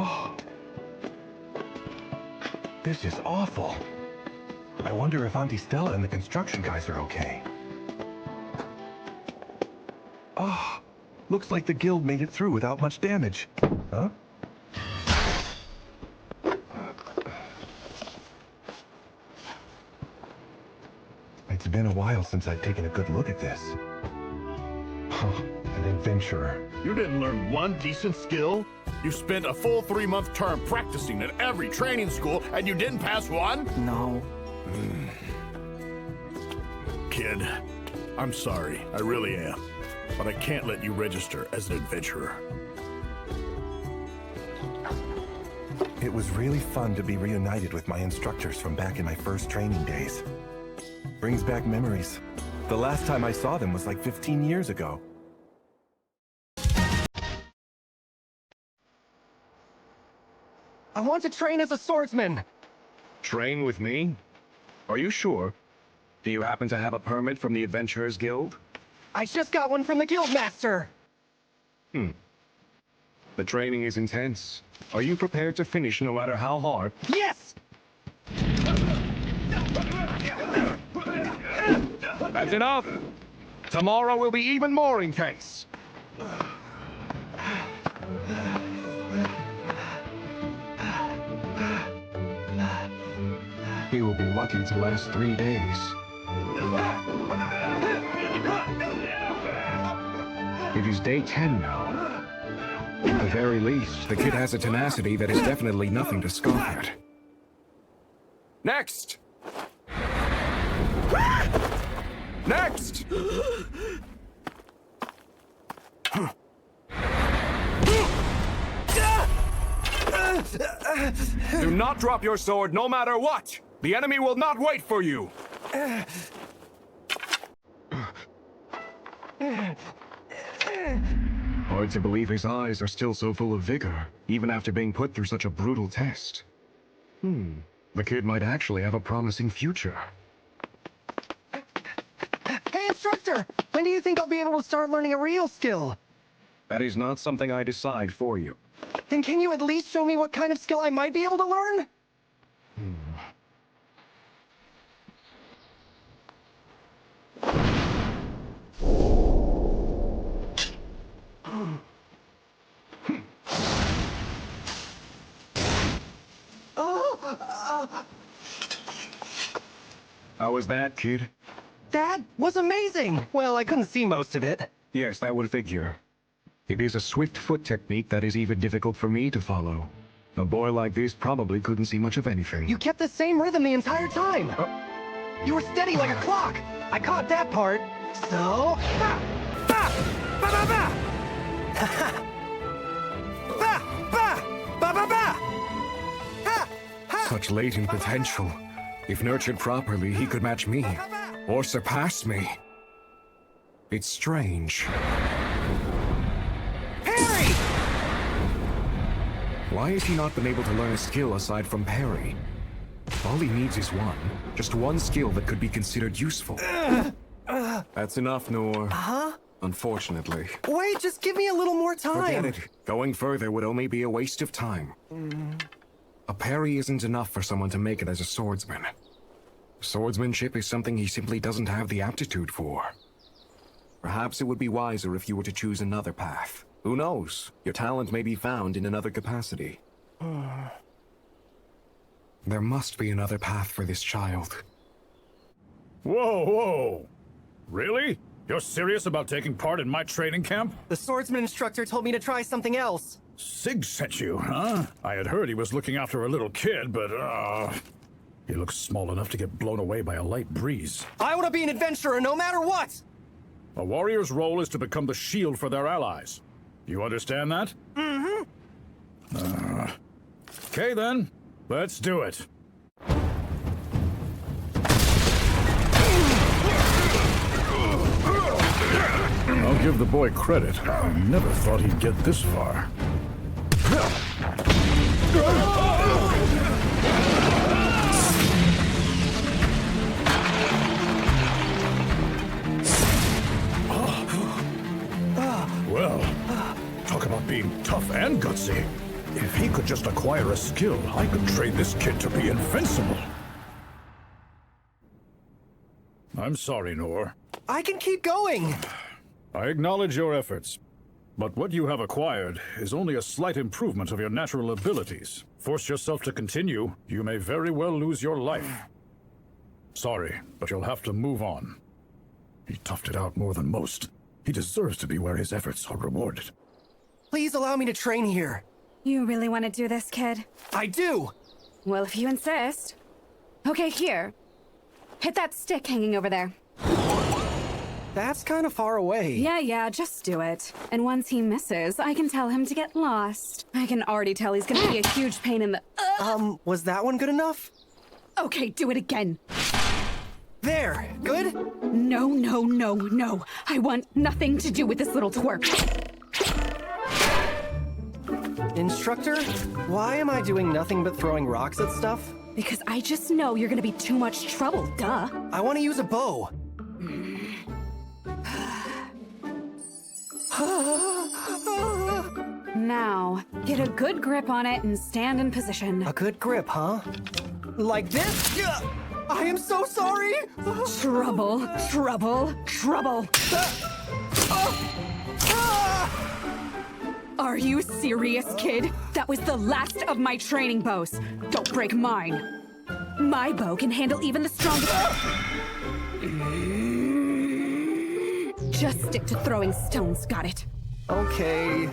Oh, this is awful. I wonder if Auntie Stella and the construction guys are okay. Oh, looks like the guild made it through without much damage. Huh? It's been a while since I've taken a good look at this. An adventurer. You didn't learn one decent skill? You spent a full 3-month term practicing at every training school, and you didn't pass one? No. Kid, I'm sorry, I really am. But I can't let you register as an adventurer. It was really fun to be reunited with my instructors from back in my first training days. Brings back memories. The last time I saw them was like 15 years ago. I want to train as a swordsman. Train with me? Are you sure? Do you happen to have a permit from the Adventurers Guild? I just got one from the guildmaster. The training is intense. Are you prepared to finish no matter how hard? Yes! That's enough! Tomorrow will be even more intense! He will be lucky to last 3 days. It is day 10 now. At the very least, the kid has a tenacity that is definitely nothing to scoff at. Next! Next! Do not drop your sword no matter what! The enemy will not wait for you! Hard to believe his eyes are still so full of vigor, even after being put through such a brutal test. The kid might actually have a promising future. Hey, instructor! When do you think I'll be able to start learning a real skill? That is not something I decide for you. Then can you at least show me what kind of skill I might be able to learn? How was that, kid? That was amazing! Well, I couldn't see most of it. Yes, that would figure. It is a swift foot technique that is even difficult for me to follow. A boy like this probably couldn't see much of anything. You kept the same rhythm the entire time! You were steady like a clock! I caught that part! So... Ba! Ba! Ba ba ba! Ba! Ba! Ba ba ba! Ha! Ha! Such latent potential. If nurtured properly, he could match me. Or surpass me. It's strange. Parry! Why has he not been able to learn a skill aside from Parry? All he needs is one. Just one skill that could be considered useful. That's enough, Noor. Huh? Unfortunately. Wait, just give me a little more time! Forget it. Going further would only be a waste of time. A parry isn't enough for someone to make it as a swordsman. Swordsmanship is something he simply doesn't have the aptitude for. Perhaps it would be wiser if you were to choose another path. Who knows? Your talent may be found in another capacity. There must be another path for this child. Whoa, whoa! Really? You're serious about taking part in my training camp? The swordsman instructor told me to try something else. Sig sent you, huh? I had heard he was looking after a little kid, but, he looks small enough to get blown away by a light breeze. I want to be an adventurer no matter what! A warrior's role is to become the shield for their allies. You understand that? Okay then, let's do it. I'll give the boy credit. I never thought he'd get this far. Well, talk about being tough and gutsy. If he could just acquire a skill, I could train this kid to be invincible. I'm sorry, Noor. I can keep going! I acknowledge your efforts, but what you have acquired is only a slight improvement of your natural abilities. Force yourself to continue, you may very well lose your life. Sorry, but you'll have to move on. He toughed it out more than most. He deserves to be where his efforts are rewarded. Please allow me to train here. You really want to do this, kid? I do! Well, if you insist. Okay, here. Hit that stick hanging over there. That's kind of far away. Yeah, just do it. And once he misses, I can tell him to get lost. I can already tell he's gonna be a huge pain in the... Was that one good enough? Okay, do it again. There, good? No. I want nothing to do with this little twerp. Instructor, why am I doing nothing but throwing rocks at stuff? Because I just know you're gonna be too much trouble, duh. I want to use a bow. Now, get a good grip on it and stand in position. A good grip, huh? Like this? I am so sorry! Trouble. Are you serious, kid? That was the last of my training bows. Don't break mine. My bow can handle even the strongest. Just stick to throwing stones, got it? Okay.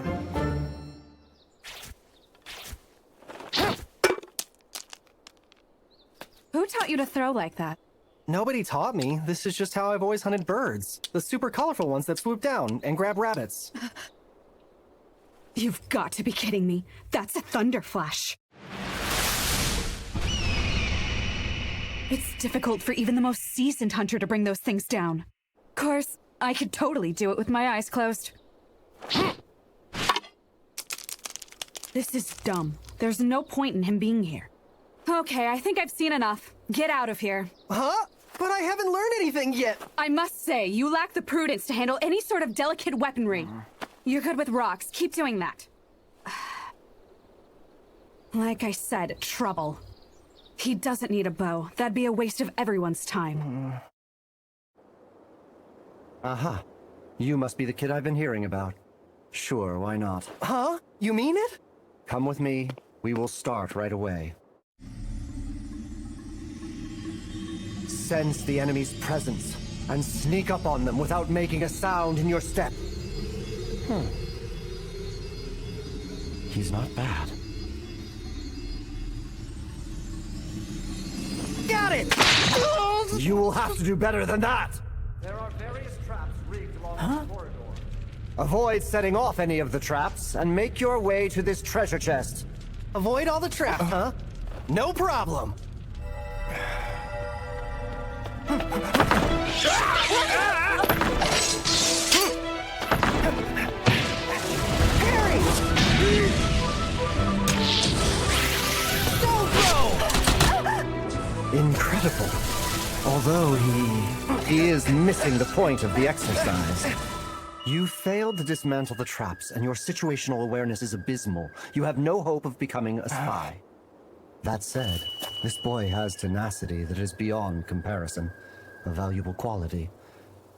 Who taught you to throw like that? Nobody taught me. This is just how I've always hunted birds. The super colorful ones that swoop down and grab rabbits. You've got to be kidding me. That's a thunder flash. It's difficult for even the most seasoned hunter to bring those things down. Of course, I could totally do it with my eyes closed. This is dumb. There's no point in him being here. Okay, I think I've seen enough. Get out of here. Huh? But I haven't learned anything yet! I must say, you lack the prudence to handle any sort of delicate weaponry. You're good with rocks. Keep doing that. Like I said, trouble. He doesn't need a bow. That'd be a waste of everyone's time. Aha. You must be the kid I've been hearing about. Sure, why not? Huh? You mean it? Come with me. We will start right away. Sense the enemy's presence and sneak up on them without making a sound in your step. He's not bad. Got it! You will have to do better than that! There are various traps rigged along the corridor. Avoid setting off any of the traps and make your way to this treasure chest. Avoid all the traps, huh? No problem. Parry! Stone throw! Incredible. Although he is missing the point of the exercise. You failed to dismantle the traps, and your situational awareness is abysmal. You have no hope of becoming a spy. That said, this boy has tenacity that is beyond comparison, a valuable quality.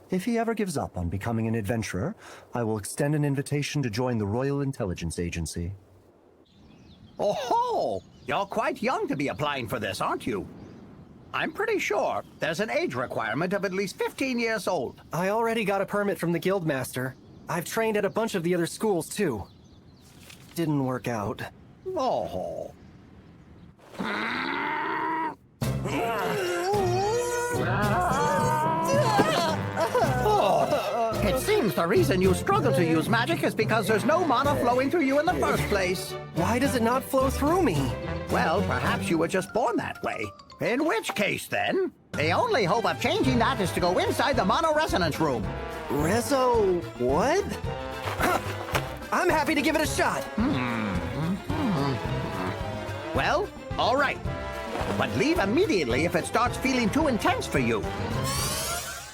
If he ever gives up on becoming an adventurer, I will extend an invitation to join the Royal Intelligence Agency. Oh-ho! You're quite young to be applying for this, aren't you? I'm pretty sure there's an age requirement of at least 15 years old. I already got a permit from the Guildmaster. I've trained at a bunch of the other schools, too. Didn't work out. Oh. It seems the reason you struggle to use magic is because there's no mana flowing through you in the first place. Why does it not flow through me? Well, perhaps you were just born that way. In which case, then, the only hope of changing that is to go inside the mono-resonance room. Rezo... what? I'm happy to give it a shot. Well, all right. But leave immediately if it starts feeling too intense for you.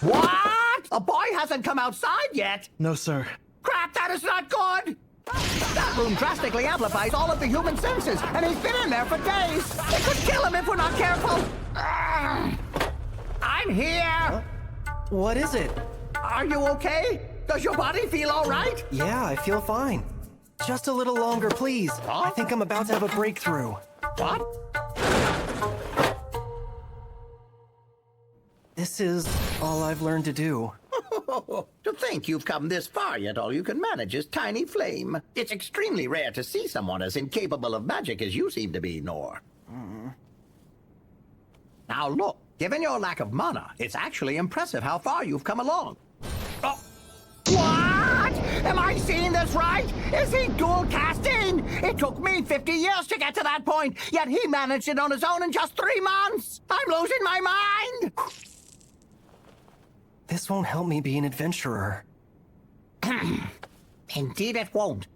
What? A boy hasn't come outside yet? No, sir. Crap, that is not good! room drastically amplifies all of the human senses, and he's been in there for days. It could kill him if we're not careful. I'm here. What is it? Are you okay? Does your body feel all right? Yeah, I feel fine. Just a little longer, please. Huh? I think I'm about to have a breakthrough. What? This is all I've learned to do. To think you've come this far, yet all you can manage is tiny flame. It's extremely rare to see someone as incapable of magic as you seem to be, Noor. Now look, given your lack of mana, it's actually impressive how far you've come along. Oh. What? Am I seeing this right? Is he dual casting? It took me 50 years to get to that point, yet he managed it on his own in just 3 months. I'm losing my mind. This won't help me be an adventurer. Indeed it won't.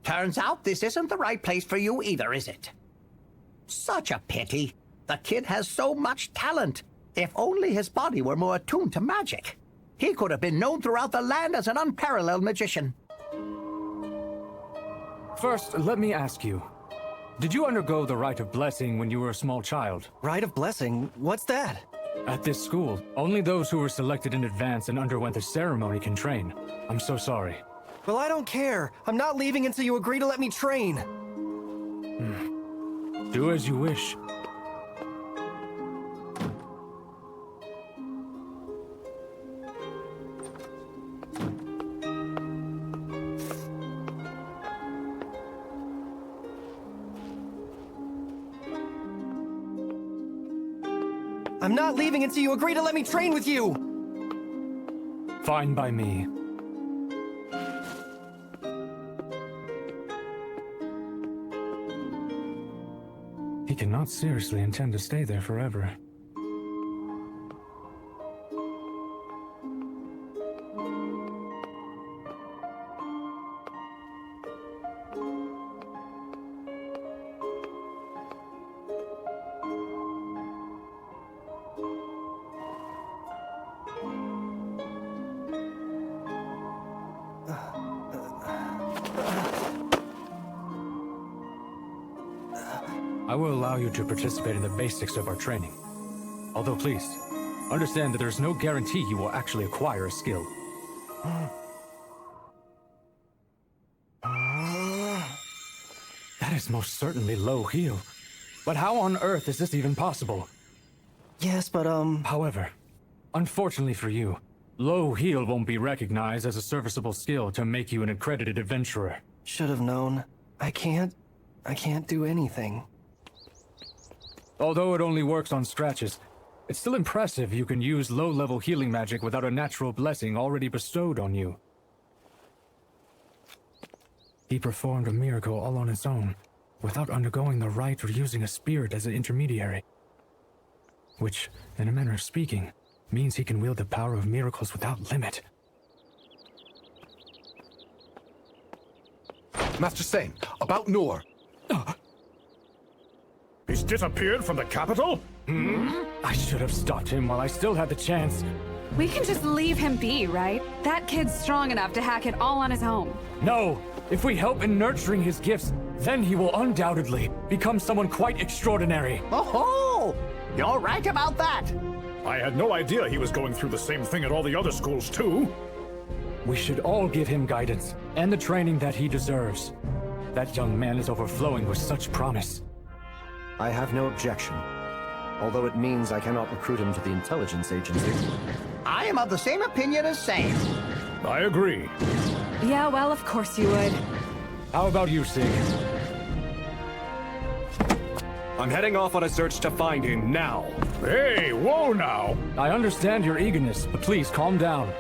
Turns out this isn't the right place for you either, is it? Such a pity. The kid has so much talent. If only his body were more attuned to magic. He could have been known throughout the land as an unparalleled magician. First, let me ask you. Did you undergo the rite of blessing when you were a small child? Rite of blessing? What's that? At this school, only those who were selected in advance and underwent the ceremony can train. I'm so sorry. Well, I don't care. I'm not leaving until you agree to let me train. Do as you wish. I'm not leaving until you agree to let me train with you! Fine by me. He cannot seriously intend to stay there forever. I will allow you to participate in the basics of our training. Although please, understand that there's no guarantee you will actually acquire a skill. That is most certainly low heal. But how on earth is this even possible? Yes, but However, unfortunately for you, low heal won't be recognized as a serviceable skill to make you an accredited adventurer. should have known. I can't do anything. Although it only works on scratches, it's still impressive you can use low-level healing magic without a natural blessing already bestowed on you. He performed a miracle all on his own, without undergoing the rite or using a spirit as an intermediary. Which, in a manner of speaking, means he can wield the power of miracles without limit. Master Same, about Noor. He's disappeared from the capital? I should have stopped him while I still had the chance. We can just leave him be, right? That kid's strong enough to hack it all on his own. No! If we help in nurturing his gifts, then he will undoubtedly become someone quite extraordinary. Oh-ho! You're right about that. I had no idea he was going through the same thing at all the other schools, too. We should all give him guidance, and the training that he deserves. That young man is overflowing with such promise. I have no objection. Although it means I cannot recruit him to the intelligence agency. I am of the same opinion as Same. I agree. Yeah, well, of course you would. How about you, Sig? I'm heading off on a search to find him now. Hey, whoa now! I understand your eagerness, but please calm down.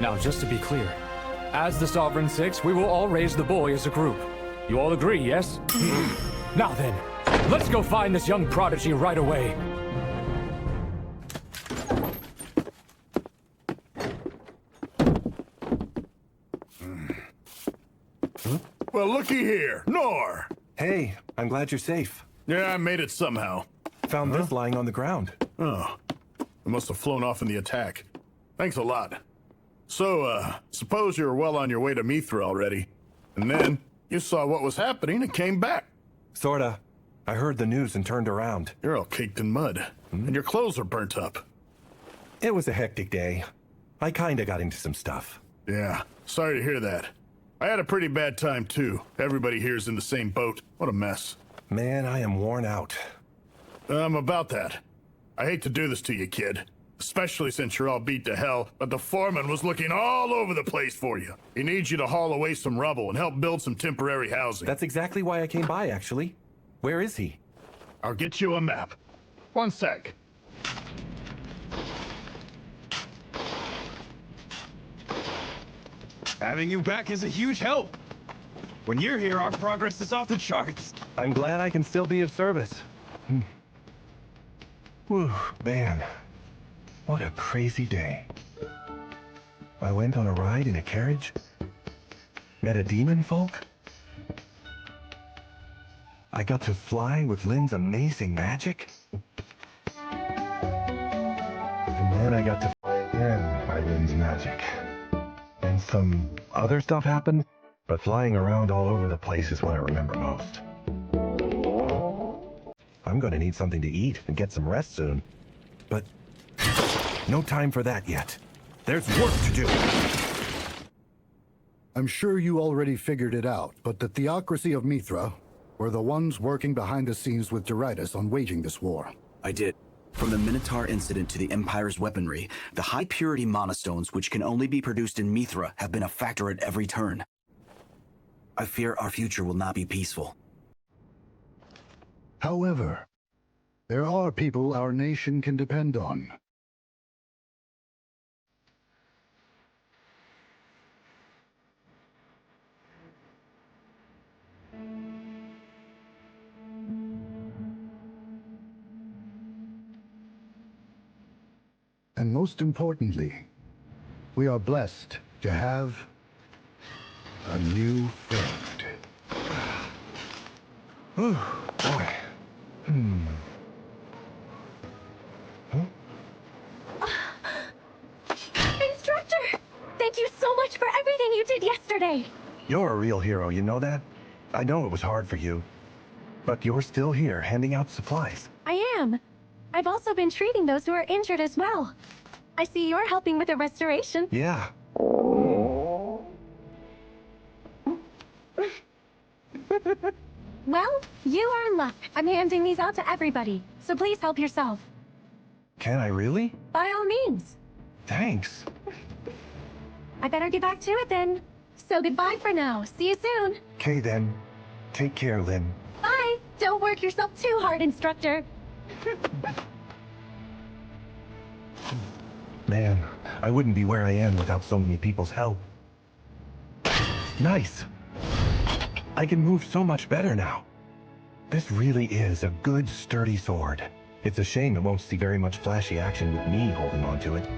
Now, just to be clear, as the Sovereign Six, we will all raise the boy as a group. You all agree, yes? Now then, let's go find this young prodigy right away. Well, looky here, Noor. Hey, I'm glad you're safe. Yeah, I made it somehow. Found this lying on the ground. Oh, it must have flown off in the attack. Thanks a lot. So, suppose you're well on your way to Mithra already. And then you saw what was happening and came back. Sorta. I heard the news and turned around. You're all caked in mud, and your clothes are burnt up. It was a hectic day. I kinda got into some stuff. Yeah, sorry to hear that. I had a pretty bad time, too. Everybody here's in the same boat. What a mess. Man, I am worn out. About that. I hate to do this to you, kid. Especially since you're all beat to hell, but the foreman was looking all over the place for you. He needs you to haul away some rubble and help build some temporary housing. That's exactly why I came by, actually. Where is he? I'll get you a map. One sec. Having you back is a huge help. When you're here, our progress is off the charts. I'm glad I can still be of service. Whew, man. What a crazy day. I went on a ride in a carriage. Met a demon folk. I got to fly with Lynn's amazing magic. And then I got to fly again by Lynn's magic. And some other stuff happened, but flying around all over the place is what I remember most. I'm gonna need something to eat and get some rest soon. But no time for that yet. There's work to do. I'm sure you already figured it out, but the theocracy of Mithra were the ones working behind the scenes with Darius on waging this war. I did. From the Minotaur incident to the Empire's weaponry, the high-purity monostones, which can only be produced in Mithra, have been a factor at every turn. I fear our future will not be peaceful. However, there are people our nation can depend on. And most importantly, we are blessed to have a new friend. Whew, boy. Instructor! Thank you so much for everything you did yesterday! You're a real hero, you know that? I know it was hard for you. But you're still here, handing out supplies. I am. I've also been treating those who are injured as well. I see you're helping with the restoration. Yeah. Well, you are in luck. I'm handing these out to everybody, so please help yourself. Can I really? By all means. Thanks. I better get back to it then. So goodbye for now. See you soon. Okay then. Take care, Lynn. Bye. Don't work yourself too hard, Instructor. Man, I wouldn't be where I am without so many people's help. Nice. I can move so much better now. This really is a good, sturdy sword. It's a shame it won't see very much flashy action with me holding on to it.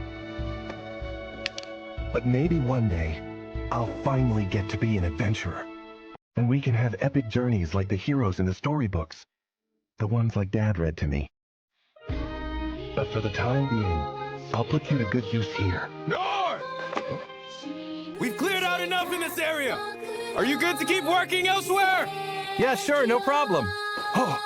But maybe one day, I'll finally get to be an adventurer. And we can have epic journeys like the heroes in the storybooks. The ones like Dad read to me. But for the time being, I'll put you to good use here. Noor! We've cleared out enough in this area! Are you good to keep working elsewhere? Yeah, sure, no problem. Oh,